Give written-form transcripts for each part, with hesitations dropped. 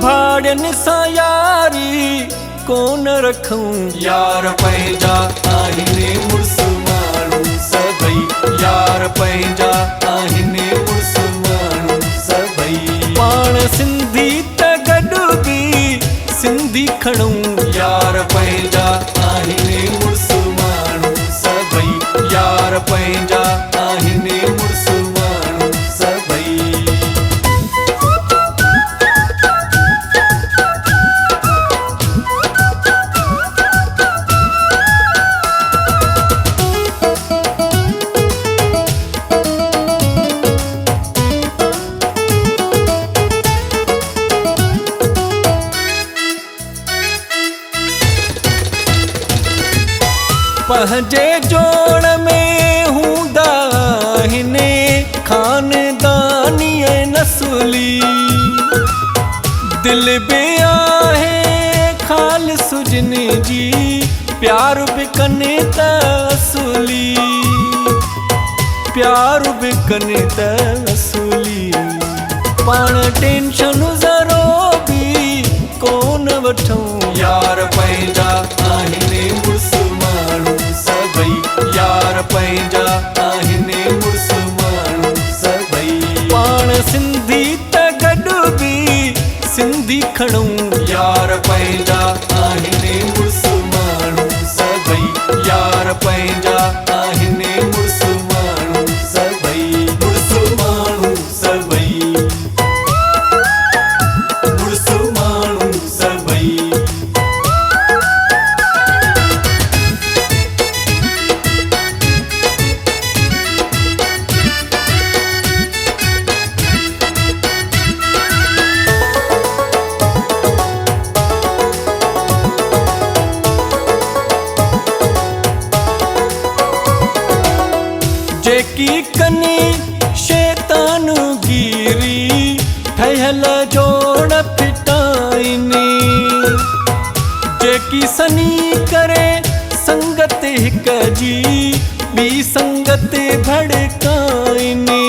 भाड़न सा यारी कोन रखूं यार पंहिंजा आहिनि मुड़स माण्हू सभई यार पंहिंजा आहिनि मुड़स माण्हू सभई पाण सिंधी त गॾु बि सिंधी खणूं यार पंहिंजा आहिनि मुड़स माण्हू सभई यार पंहिंजा आहिनि मुड़स माण्हू सभई पंहिंजे जोड़ में हूंदा आहिनि खानदानी ऐं नस्ली दिल बि आहे ख़ालिस जिन जी प्यार बि कनि त असुली प्यार बि कनि त असुली पाण टेंशन ज़रो बि कोन वठूं यार पंहिंजा आहिनि मुड़स माण्हू सभई यार पंहिंजा आहिनि मुड़स माण्हू सभई पाण सिंधी त गॾु बि सिंधी खणूं यार पंहिंजा आहिनि मुड़स माण्हू सभई यार पंहिंजा आहिनि मुड़स माण्हू सभई मुड़स माण्हू सभई मुड़स माण्हू सभई जेकी कनी शैतान गिरी ठहियल जोड़ फिटाइनी जेकी सनी करे संगत हिक जी ॿी संगत भड़काइनी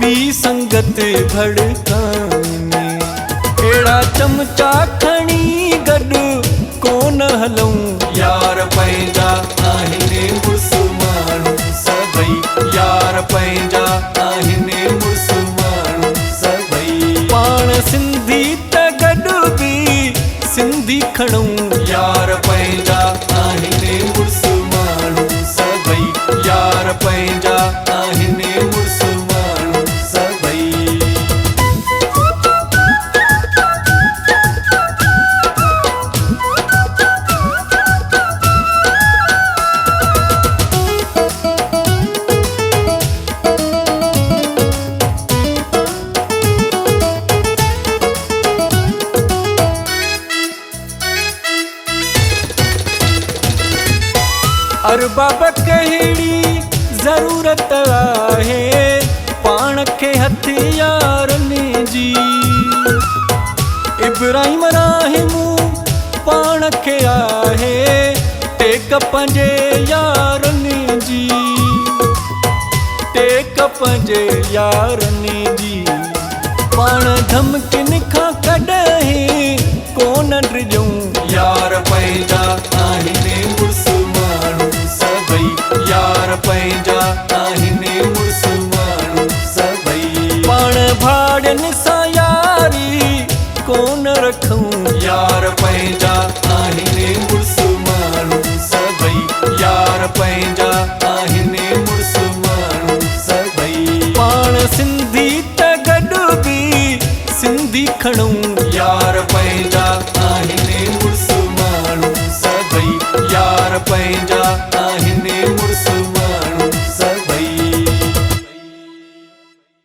ॿी संगत भड़काइनी अहिड़ा चमचा खणी गॾु कोन हलूं यार पंहिंजा आहिनि मुड़स माण्हू सभई यार पंहिंजा आहिनि मुड़स माण्हू सभई पाण सिंधी त गॾु बि सिंधी खणूं यार पंहिंजा आहिनि मुड़स माण्हू सभई यार पंहिंजा आहिनि मुड़स माण्हू सभई अरबाब कहिड़ी ज़रूरत आहे पाण खे हथियारनि जी इब्राहिम राहिमू पाण खे आहे टेक पंहिंजे यारनि जी टेक पंहिंजे यारनि जी पाण धमकिन खां कॾहिं कोन डिॼूं यार पंहिंजा आहिनि मुड़स माण्हू सभई यार पंहिंजा आहिनि मुड़स माण्हू सभई पाण भाड़न सा यारी कोन रखूं यार पंहिंजा आहिनि मुड़स माण्हू सभई यार पंहिंजा आहिनि मुड़स माण्हू सभई पाण सिंधी त गॾु बि सिंधी खणूं यार पंहिंजा